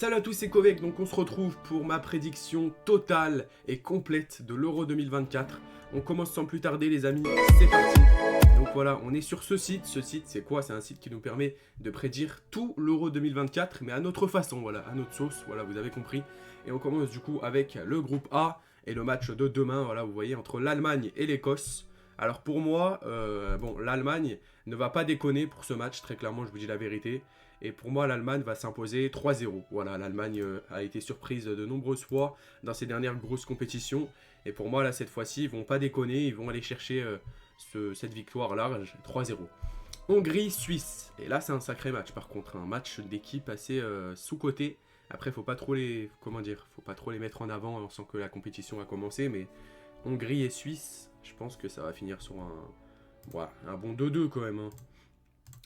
Salut à tous, c'est Kovek, donc on se retrouve pour ma prédiction totale et complète de l'Euro 2024. On commence sans plus tarder les amis, c'est parti. Donc voilà, on est sur ce site c'est quoi? C'est un site qui nous permet de prédire tout l'Euro 2024, mais à notre façon, voilà, à notre sauce, voilà, vous avez compris. Et on commence du coup avec le groupe A et le match de demain, voilà, vous voyez, entre l'Allemagne et l'Écosse. Alors pour moi, bon, l'Allemagne ne va pas déconner pour ce match, très clairement, je vous dis la vérité. Et pour moi, l'Allemagne va s'imposer 3-0. Voilà, l'Allemagne a été surprise de nombreuses fois dans ces dernières grosses compétitions. Et pour moi, là, cette fois-ci, ils vont pas déconner. Ils vont aller chercher cette victoire large, 3-0. Hongrie-Suisse. Et là, c'est un sacré match, par contre. Un match d'équipe assez sous-coté. Après, faut pas trop les... Comment dire? Faut pas trop les mettre en avant sans que la compétition a commencé. Mais Hongrie et Suisse, je pense que ça va finir sur un bon 2-2 quand même, hein.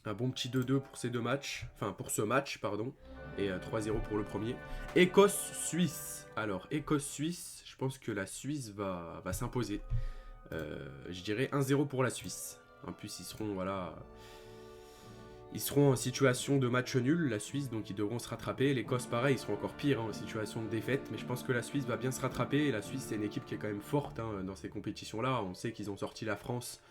Un bon petit 2-2 pour ces deux matchs. Enfin, pour ce match, pardon. Et 3-0 pour le premier. Écosse-Suisse. Alors, Écosse-Suisse, je pense que la Suisse va s'imposer. Je dirais 1-0 pour la Suisse. En plus, ils seront, voilà... Ils seront en situation de match nul, la Suisse, donc ils devront se rattraper. L'Écosse, pareil, ils seront encore pires, hein, en situation de défaite. Mais je pense que la Suisse va bien se rattraper. Et la Suisse, c'est une équipe qui est quand même forte, hein, dans ces compétitions-là. On sait qu'ils ont sorti la France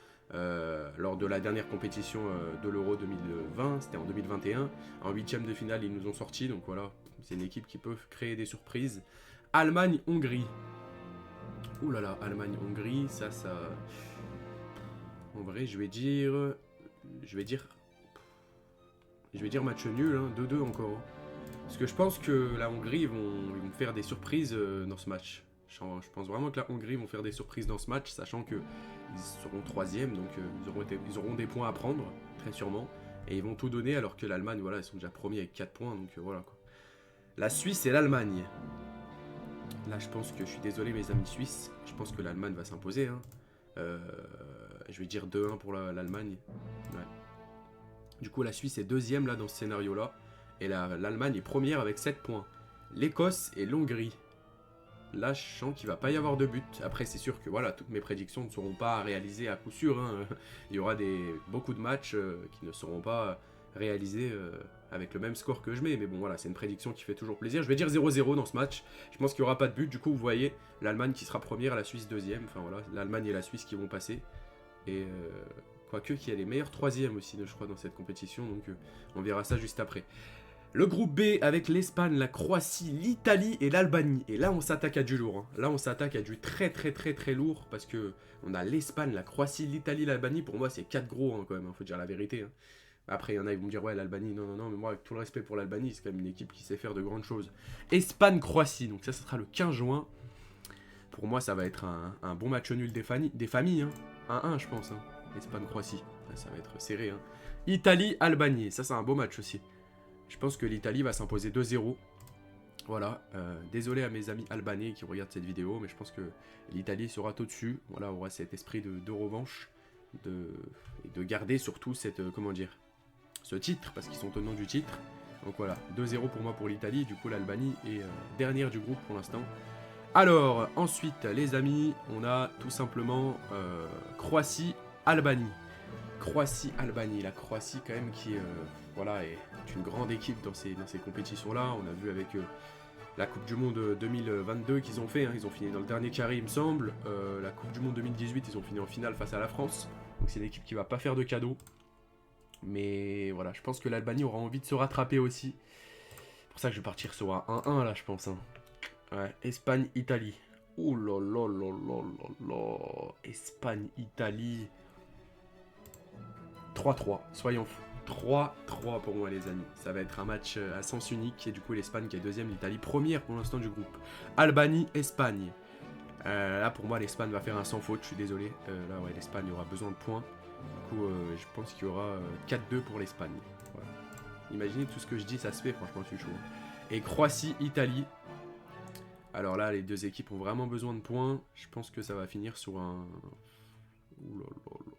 lors de la dernière compétition de l'Euro 2020, c'était en 2021. En huitième de finale, ils nous ont sorti, donc voilà, c'est une équipe qui peut créer des surprises. Allemagne-Hongrie. Ouh là là, Allemagne-Hongrie, ça... En vrai, je vais dire match nul, hein, 2-2 encore. Hein. Parce que je pense que la Hongrie, ils vont faire des surprises dans ce match. Je pense vraiment que la Hongrie vont faire des surprises dans ce match, sachant qu'ils seront troisième, donc ils auront des points à prendre, très sûrement. Et ils vont tout donner, alors que l'Allemagne, voilà, ils sont déjà premiers avec 4 points, donc voilà quoi. La Suisse et l'Allemagne. Là, je pense que, je suis désolé mes amis suisses, je pense que l'Allemagne va s'imposer. Hein. Je vais dire 2-1 pour l'Allemagne. Ouais. Du coup, la Suisse est deuxième là dans ce scénario-là. Et l'Allemagne est première avec 7 points. L'Écosse et l'Hongrie. Là, je sens qu'il ne va pas y avoir de but. Après, c'est sûr que voilà, toutes mes prédictions ne seront pas réalisées à coup sûr. Hein. Il y aura beaucoup de matchs qui ne seront pas réalisés avec le même score que je mets. Mais bon, voilà, c'est une prédiction qui fait toujours plaisir. Je vais dire 0-0 dans ce match. Je pense qu'il n'y aura pas de but. Du coup, vous voyez, l'Allemagne qui sera première, la Suisse deuxième. Enfin voilà, l'Allemagne et la Suisse qui vont passer. Et quoique qu'il y a les meilleurs troisièmes aussi, je crois, dans cette compétition. Donc on verra ça juste après. Le groupe B avec l'Espagne, la Croatie, l'Italie et l'Albanie. Et là, on s'attaque à du lourd. Hein. Là, on s'attaque à du très très très très lourd. Parce que on a l'Espagne, la Croatie, l'Italie, l'Albanie. Pour moi, c'est 4 gros hein, quand même. Hein, faut dire la vérité. Hein. Après, il y en a, ils vont me dire, ouais, l'Albanie, non, non, non. Mais moi, avec tout le respect pour l'Albanie, c'est quand même une équipe qui sait faire de grandes choses. Espagne-Croatie. Donc ça sera le 15 juin. Pour moi, ça va être un bon match nul des familles. Hein. 1-1, je pense. Hein. Espagne-Croatie. Ça va être serré. Hein. Italie-Albanie. Ça, c'est un beau match aussi. Je pense que l'Italie va s'imposer 2-0. Voilà. Désolé à mes amis albanais qui regardent cette vidéo, mais je pense que l'Italie sera au-dessus. Voilà, aura cet esprit de revanche. Et de garder surtout ce titre, parce qu'ils sont tenants du titre. Donc voilà, 2-0 pour moi pour l'Italie. Du coup, l'Albanie est dernière du groupe pour l'instant. Alors, ensuite, les amis, on a tout simplement Croatie-Albanie. Croatie-Albanie. La Croatie, quand même, qui est une grande équipe dans ces compétitions-là. On a vu avec la Coupe du Monde 2022 qu'ils ont fait. Hein. Ils ont fini dans le dernier carré, il me semble. La Coupe du Monde 2018, ils ont fini en finale face à la France. Donc, c'est une équipe qui va pas faire de cadeaux. Mais voilà, je pense que l'Albanie aura envie de se rattraper aussi. C'est pour ça que je vais partir sur un 1-1, là, je pense. Hein. Ouais, Espagne-Italie. Ouh là là là là là là. Espagne-Italie. 3-3, soyons fous. 3-3 pour moi les amis. Ça va être un match à sens unique. Et du coup l'Espagne qui est deuxième, l'Italie première pour l'instant du groupe. Albanie-Espagne. Là pour moi l'Espagne va faire un sans faute, je suis désolé. Là ouais, l'Espagne aura besoin de points. Du coup je pense qu'il y aura 4-2 pour l'Espagne. Voilà. Imaginez tout ce que je dis, ça se fait franchement, je suis chaud. Et Croatie-Italie. Alors là, les deux équipes ont vraiment besoin de points. Je pense que ça va finir sur un... Ouh là là là.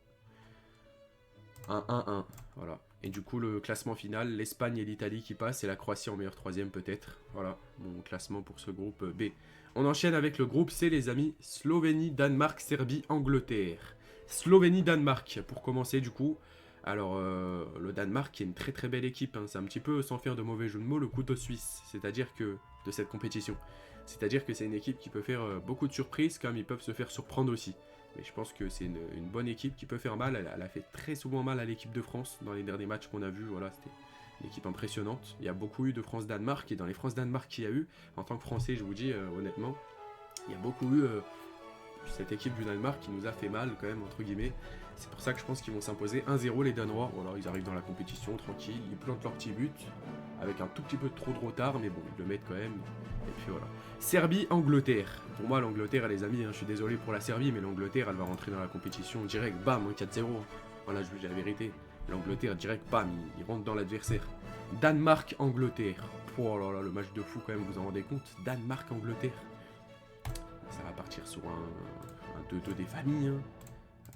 Un 1-1. Voilà. Et du coup, le classement final, l'Espagne et l'Italie qui passent et la Croatie en meilleur troisième peut-être. Voilà, mon classement pour ce groupe B. On enchaîne avec le groupe C, les amis. Slovénie, Danemark, Serbie, Angleterre. Slovénie-Danemark, pour commencer du coup. Alors, le Danemark qui est une très très belle équipe, hein. C'est un petit peu, sans faire de mauvais jeu de mots, le couteau suisse, c'est-à-dire que de cette compétition. C'est-à-dire que c'est une équipe qui peut faire beaucoup de surprises, comme ils peuvent se faire surprendre aussi. Mais je pense que c'est une bonne équipe qui peut faire mal. Elle a fait très souvent mal à l'équipe de France dans les derniers matchs qu'on a vus. Voilà, c'était une équipe impressionnante. Il y a beaucoup eu de France-Danemark, et dans les France-Danemark qu'il y a eu, en tant que Français, je vous dis honnêtement, il y a beaucoup eu cette équipe du Danemark qui nous a fait mal quand même, entre guillemets. C'est pour ça que je pense qu'ils vont s'imposer 1-0 les Danois. Voilà, ils arrivent dans la compétition tranquille, ils plantent leur petit but avec un tout petit peu trop de retard, mais bon, ils le mettent quand même. Et puis voilà. Serbie-Angleterre. Pour moi, l'Angleterre, les amis, hein, je suis désolé pour la Serbie, mais l'Angleterre, elle va rentrer dans la compétition direct, bam, 4-0. Voilà, je vous dis la vérité. L'Angleterre, direct, bam, ils rentrent dans l'adversaire. Danemark-Angleterre. Oh là là, le match de fou quand même, vous en rendez compte? Danemark-Angleterre. Ça va partir sur un 2-2 des familles. Hein.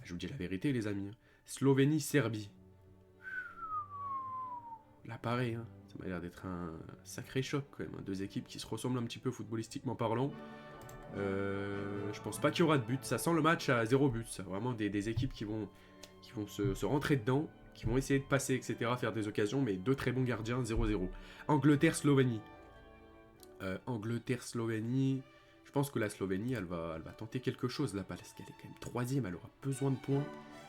Je vous dis la vérité, les amis. Slovénie-Serbie. Là, pareil, hein. Ça m'a l'air d'être un sacré choc quand même. Hein. Deux équipes qui se ressemblent un petit peu footballistiquement parlant. Je pense pas qu'il y aura de but. Ça sent le match à 0 but. Ça. Vraiment des équipes qui vont se rentrer dedans, qui vont essayer de passer, etc., faire des occasions, mais deux très bons gardiens, 0-0. Angleterre-Slovénie. Angleterre-Slovénie. Je pense que la Slovénie, elle va tenter quelque chose là, parce qu'elle est quand même troisième, elle aura besoin de points.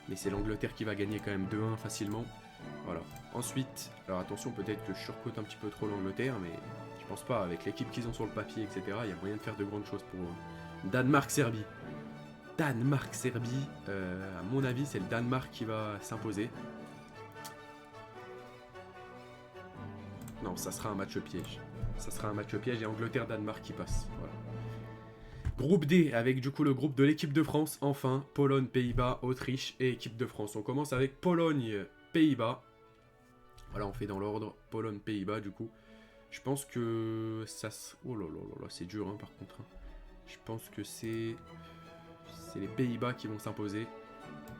Mais c'est l'Angleterre qui va gagner quand même 2-1 facilement. Voilà. Ensuite, alors attention, peut-être que je surcote un petit peu trop l'Angleterre, mais je pense pas. Avec l'équipe qu'ils ont sur le papier, etc., il y a moyen de faire de grandes choses pour eux. Danemark-Serbie. Danemark-Serbie, à mon avis, c'est le Danemark qui va s'imposer. Non, ça sera un match piège. Ça sera un match piège et Angleterre-Danemark qui passe. Voilà. Groupe D, avec du coup le groupe de l'équipe de France, enfin, Pologne, Pays-Bas, Autriche et équipe de France. On commence avec Pologne, Pays-Bas. Voilà, on fait dans l'ordre, Pologne, Pays-Bas du coup. Je pense que ça... Oh là là là là, c'est dur hein, par contre. Hein. Je pense que c'est les Pays-Bas qui vont s'imposer,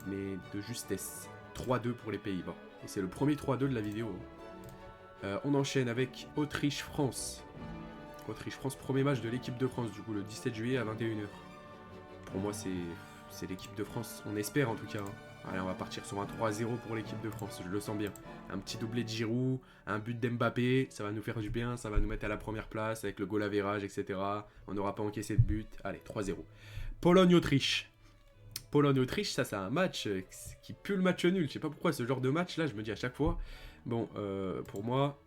mais de justesse. 3-2 pour les Pays-Bas. Et c'est le premier 3-2 de la vidéo. On enchaîne avec Autriche-France. Autriche-France, premier match de l'équipe de France, du coup, le 17 juillet à 21 h. Pour moi, c'est l'équipe de France, on espère en tout cas. Hein. Allez, on va partir sur un 3-0 pour l'équipe de France, je le sens bien. Un petit doublé de Giroud, un but d'Mbappé, ça va nous faire du bien, ça va nous mettre à la première place avec le goal average, etc. On n'aura pas encaissé de but. Allez, 3-0. Pologne-Autriche. Pologne-Autriche, ça c'est un match qui pue le match nul. Je sais pas pourquoi ce genre de match là, je me dis à chaque fois. Bon, pour moi,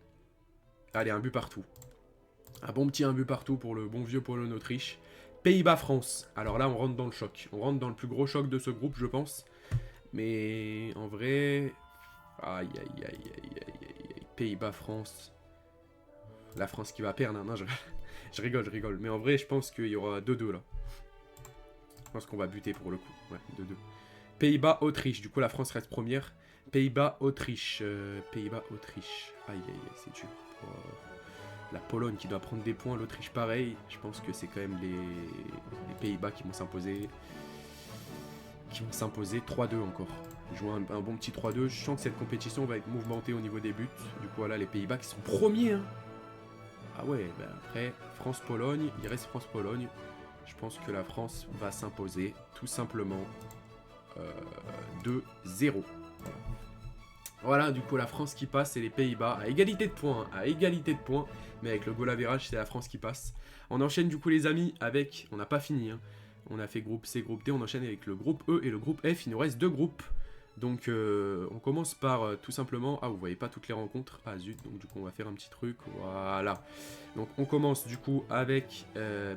allez, un but partout. Un bon petit 1 but partout pour le bon vieux Pologne-Autriche. Pays-Bas-France. Alors là, on rentre dans le choc. On rentre dans le plus gros choc de ce groupe, je pense. Mais en vrai... Aïe, aïe, aïe, aïe, aïe, aïe. Pays-Bas-France. La France qui va perdre. Non, je rigole. Mais en vrai, je pense qu'il y aura 2-2 là. Je pense qu'on va buter pour le coup. Ouais, 2-2. Pays-Bas-Autriche. Du coup, la France reste première. Pays-Bas-Autriche. Pays-Bas-Autriche. Aïe, aïe, aïe, c'est dur. La Pologne qui doit prendre des points, l'Autriche pareil. Je pense que c'est quand même les Pays-Bas qui vont s'imposer. 3-2 encore. Ils jouent un bon petit 3-2. Je sens que cette compétition va être mouvementée au niveau des buts. Du coup, voilà, les Pays-Bas qui sont premiers. Hein. Ah ouais, ben après, France-Pologne. Il reste France-Pologne. Je pense que la France va s'imposer tout simplement 2-0. Voilà, du coup, la France qui passe et les Pays-Bas à égalité de points. Hein, à égalité de points. Mais avec le goal average, c'est la France qui passe. On enchaîne du coup, les amis, avec... On n'a pas fini, hein. On a fait groupe C, groupe D. On enchaîne avec le groupe E et le groupe F. Il nous reste 2 groupes. Donc, on commence par tout simplement... Ah, vous voyez pas toutes les rencontres. Ah, zut. Donc, du coup, on va faire un petit truc. Voilà. Donc, on commence du coup avec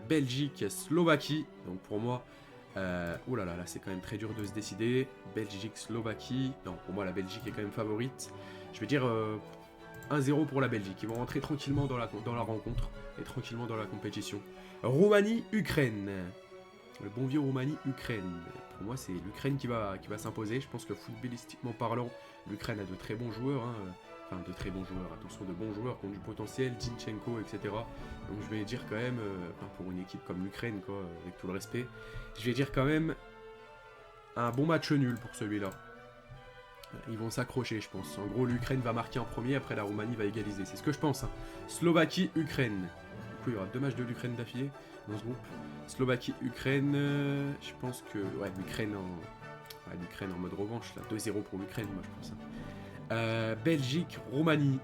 Belgique, Slovaquie. Donc, pour moi... oh là là, là c'est quand même très dur de se décider. Belgique, Slovaquie. Non, pour moi, la Belgique est quand même favorite. Je vais dire 1-0 pour la Belgique. Ils vont rentrer tranquillement dans la rencontre et tranquillement dans la compétition. Roumanie, Ukraine. Le bon vieux Roumanie-Ukraine. Pour moi, c'est l'Ukraine qui va s'imposer. Je pense que footballistiquement parlant, l'Ukraine a de très bons joueurs. Hein. Enfin, de très bons joueurs. Attention, de bons joueurs qui ont du potentiel. Zinchenko, etc. Donc, je vais dire quand même, pour une équipe comme l'Ukraine, quoi, avec tout le respect, je vais dire quand même un bon match nul pour celui-là. Ils vont s'accrocher, je pense. En gros, l'Ukraine va marquer en premier, après la Roumanie va égaliser. C'est ce que je pense. Hein. Slovaquie, Ukraine. Du coup, il y aura 2 matchs de l'Ukraine d'affilée dans ce groupe. Slovaquie, Ukraine. Je pense que... Ouais, l'Ukraine en mode revanche, là. 2-0 pour l'Ukraine, moi, je pense. Hein. Belgique, Roumanie.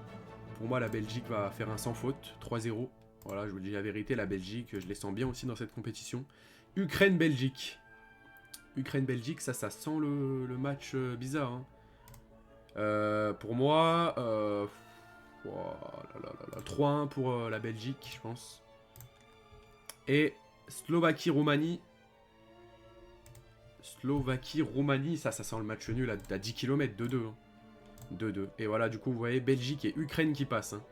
Pour moi, la Belgique va faire un sans faute, 3-0. Voilà, je vous dis la vérité, la Belgique, je les sens bien aussi dans cette compétition. Ukraine-Belgique. Ukraine-Belgique, ça sent le match bizarre. Hein. Pour moi, 3-1 pour la Belgique, je pense. Et Slovaquie-Roumanie. Slovaquie-Roumanie, ça sent le match nul à 10 km, 2-2. Hein. 2-2. Et voilà, du coup, vous voyez, Belgique et Ukraine qui passent. Hein.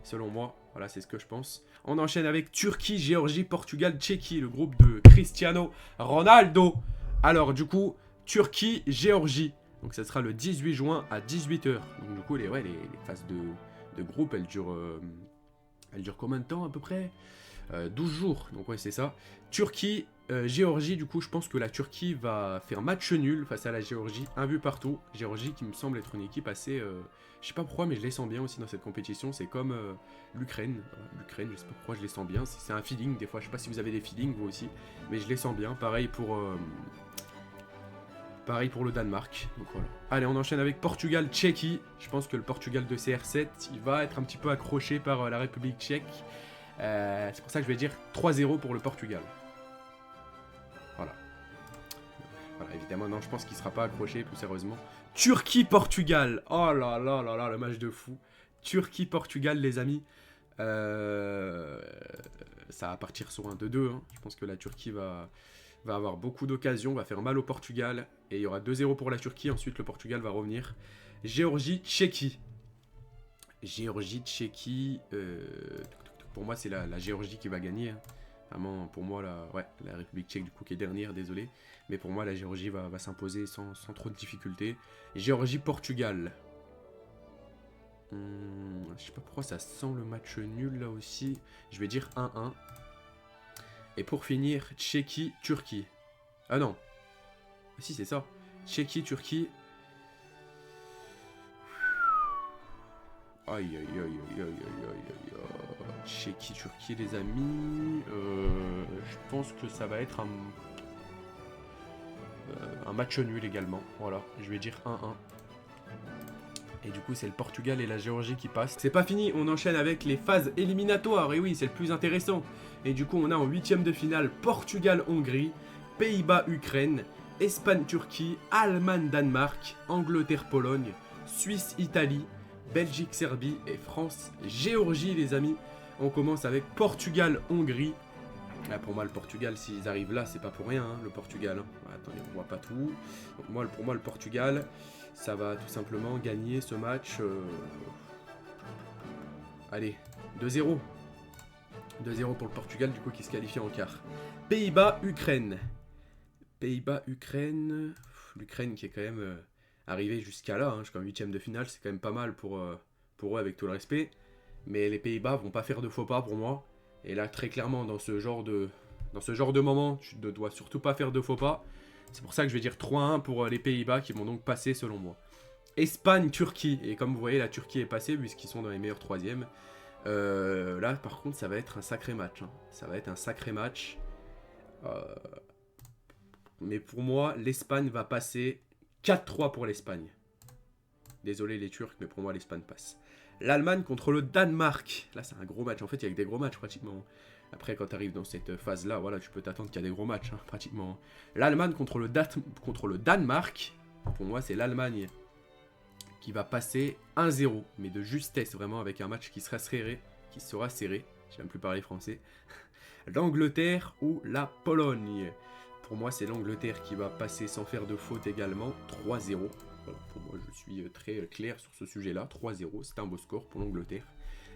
Selon moi, voilà, c'est ce que je pense. On enchaîne avec Turquie, Géorgie, Portugal, Tchéquie, le groupe de Cristiano Ronaldo. Alors, du coup, Turquie, Géorgie. Donc, ça sera le 18 juin à 18 h. Donc, du coup, les phases de groupe, elles durent combien de temps à peu près 12 jours. Donc, ouais, c'est ça. Turquie, Géorgie, du coup, je pense que la Turquie va faire match nul face à la Géorgie. Un but partout. Géorgie qui me semble être une équipe assez... je sais pas pourquoi, mais je les sens bien aussi dans cette compétition. C'est comme l'Ukraine. L'Ukraine, je sais pas pourquoi je les sens bien. C'est un feeling, des fois. Je sais pas si vous avez des feelings, vous aussi. Mais je les sens bien. Pareil pour le Danemark. Donc voilà. Allez, on enchaîne avec Portugal, Tchéquie. Je pense que le Portugal de CR7, il va être un petit peu accroché par la République tchèque. C'est pour ça que je vais dire 3-0 pour le Portugal. Voilà, évidemment, non, je pense qu'il ne sera pas accroché, plus sérieusement. Turquie-Portugal. Oh là là là là, le match de fou. Turquie-Portugal, les amis. Ça va partir sur un 2-2. Hein. Je pense que la Turquie va avoir beaucoup d'occasions, va faire mal au Portugal. Et il y aura 2-0 pour la Turquie. Ensuite, le Portugal va revenir. Géorgie-Tchéquie. Géorgie-Tchéquie. Pour moi, c'est la Géorgie qui va gagner. Hein. Vraiment, pour moi, la République tchèque, du coup, qui est dernière, désolé. Mais pour moi, la Géorgie va s'imposer sans trop de difficultés. Géorgie-Portugal. Je sais pas pourquoi ça sent le match nul, là aussi. Je vais dire 1-1. Et pour finir, Tchéquie-Turquie. Ah non. Si, c'est ça. Tchéquie-Turquie. Aïe, aïe, aïe, aïe, aïe, aïe, aïe, aïe. Tchéquie-Turquie, les amis. Je pense que ça va être un match nul également. Voilà, je vais dire 1-1. Et du coup, c'est le Portugal et la Géorgie qui passent. C'est pas fini, on enchaîne avec les phases éliminatoires. Et oui, c'est le plus intéressant. Et du coup, on a en 8e de finale Portugal-Hongrie, Pays-Bas-Ukraine, Espagne-Turquie, Allemagne-Danemark, Angleterre-Pologne, Suisse-Italie, Belgique-Serbie et France-Géorgie, les amis. On commence avec Portugal-Hongrie. Ah, pour moi, le Portugal, s'ils arrivent là, c'est pas pour rien, hein, le Portugal. Hein. Attendez, on voit pas tout. Donc, pour moi, le Portugal, ça va tout simplement gagner ce match. Allez, 2-0. 2-0 pour le Portugal, du coup, qui se qualifie en quart. Pays-Bas-Ukraine. Pays-Bas-Ukraine. L'Ukraine qui est quand même arrivée jusqu'à là, hein, jusqu'en 8e de finale, c'est quand même pas mal pour eux, avec tout le respect. Mais les Pays-Bas vont pas faire de faux pas pour moi. Et là, très clairement, dans ce genre de moment, tu ne dois surtout pas faire de faux pas. C'est pour ça que je vais dire 3-1 pour les Pays-Bas qui vont donc passer selon moi. Espagne-Turquie. Et comme vous voyez, la Turquie est passée puisqu'ils sont dans les meilleurs 3e. Là, par contre, ça va être un sacré match. Hein. Ça va être un sacré match. Mais pour moi, l'Espagne va passer 4-3 pour l'Espagne. Désolé les Turcs, mais pour moi, l'Espagne passe. L'Allemagne contre le Danemark. Là, c'est un gros match. En fait, il y a que des gros matchs pratiquement. Après, quand tu arrives dans cette phase-là, voilà, tu peux t'attendre qu'il y a des gros matchs, hein, pratiquement. L'Allemagne contre le Danemark. Pour moi, c'est l'Allemagne qui va passer 1-0. Mais de justesse, vraiment, avec un match qui sera serré. Je n'ai même plus parler français. L'Angleterre ou la Pologne. Pour moi, c'est l'Angleterre qui va passer sans faire de faute également. 3-0. Voilà, pour moi, je suis très clair sur ce sujet-là. 3-0, c'est un beau score pour l'Angleterre.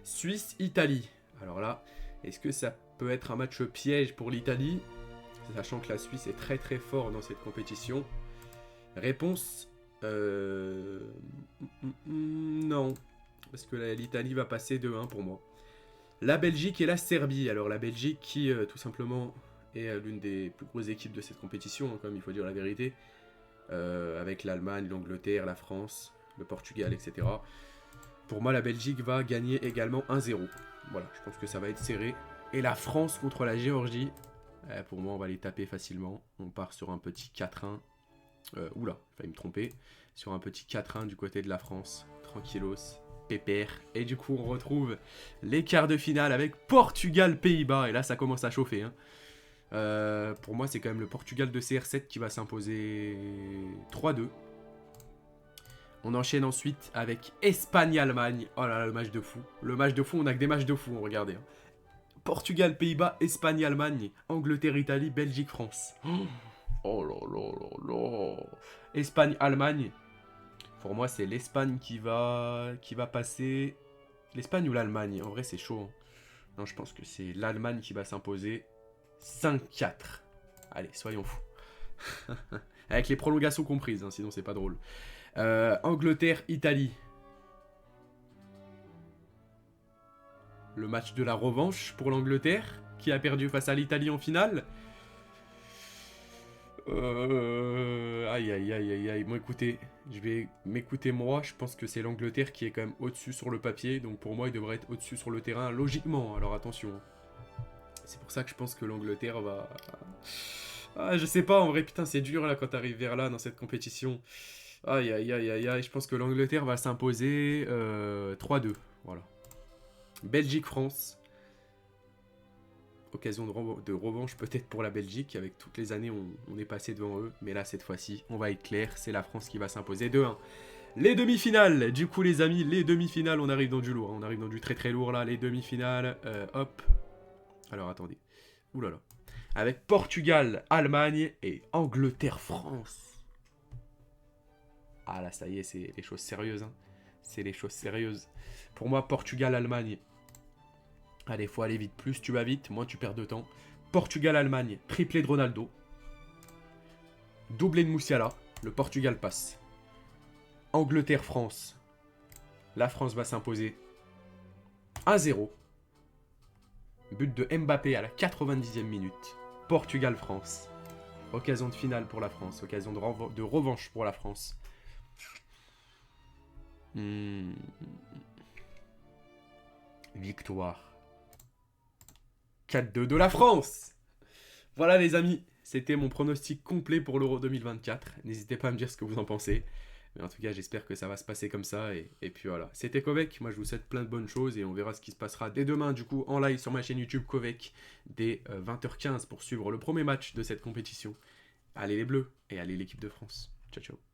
Suisse-Italie. Alors là, est-ce que ça peut être un match piège pour l'Italie? Sachant que la Suisse est très très fort dans cette compétition. Réponse non. Parce que l'Italie va passer 2-1 pour moi. La Belgique et la Serbie. Alors la Belgique qui tout simplement est l'une des plus grosses équipes de cette compétition, hein, comme il faut dire la vérité. Avec l'Allemagne, l'Angleterre, la France, le Portugal, etc. Pour moi, la Belgique va gagner également 1-0. Voilà, je pense que ça va être serré. Et la France contre la Géorgie, pour moi, on va les taper facilement. On part sur un petit 4-1. Oula, j'ai failli me tromper. sur un petit 4-1 du côté de la France. Tranquillos, pépère. Et du coup, on retrouve les quarts de finale avec Portugal-Pays-Bas. Et là, ça commence à chauffer. Hein. Pour moi, c'est quand même le Portugal de CR7 qui va s'imposer 3-2. On enchaîne ensuite avec Espagne-Allemagne. Oh là là, le match de fou. Le match de fou, on a que des matchs de fou, regardez. Hein. Portugal, Pays-Bas, Espagne, Allemagne, Angleterre, Italie, Belgique, France. Oh là là là là. Espagne, Allemagne. Pour moi, c'est l'Espagne qui va passer. L'Espagne ou l'Allemagne? En vrai, c'est chaud. Hein. Non, je pense que c'est l'Allemagne qui va s'imposer 5-4. Allez, soyons fous. Avec les prolongations comprises, hein, sinon c'est pas drôle. Angleterre, Italie. Le match de la revanche pour l'Angleterre, qui a perdu face à l'Italie en finale. Aïe, aïe, aïe, aïe, aïe. Bon, écoutez, je vais m'écouter moi. Je pense que c'est l'Angleterre qui est quand même au-dessus sur le papier. Donc pour moi, il devrait être au-dessus sur le terrain, logiquement. Alors attention. C'est pour ça que je pense que l'Angleterre va... Ah, je sais pas, en vrai, putain, c'est dur là quand t'arrives vers là dans cette compétition. Aïe, aïe, aïe, aïe, aïe. Je pense que l'Angleterre va s'imposer 3-2. Voilà. Belgique-France. Occasion de revanche peut-être pour la Belgique. Avec toutes les années, on est passé devant eux. Mais là, cette fois-ci, on va être clair. C'est la France qui va s'imposer 2-1. Les demi-finales. Du coup, les amis, les demi-finales, on arrive dans du lourd. On arrive dans du très très lourd là. Les demi-finales. Hop. Alors, attendez. Ouh là là. Avec Portugal, Allemagne et Angleterre-France. Ah là, ça y est, c'est les choses sérieuses. Hein. C'est les choses sérieuses. Pour moi, Portugal-Allemagne. Allez, faut aller vite. Plus tu vas vite, moins tu perds de temps. Portugal-Allemagne, triplé de Ronaldo. Doublé de Musiala. Le Portugal passe. Angleterre-France. La France va s'imposer 1-0. But de Mbappé à la 90e minute. Portugal-France. Occasion de finale pour la France. Occasion de revanche pour la France. Victoire. 4-2 de la France. Voilà les amis. C'était mon pronostic complet pour l'Euro 2024. N'hésitez pas à me dire ce que vous en pensez. Mais en tout cas, j'espère que ça va se passer comme ça. Et puis voilà. C'était Kovek. Moi, je vous souhaite plein de bonnes choses. Et on verra ce qui se passera dès demain, du coup, en live sur ma chaîne YouTube Kovek. Dès 20h15 pour suivre le premier match de cette compétition. Allez les Bleus et allez l'équipe de France. Ciao, ciao.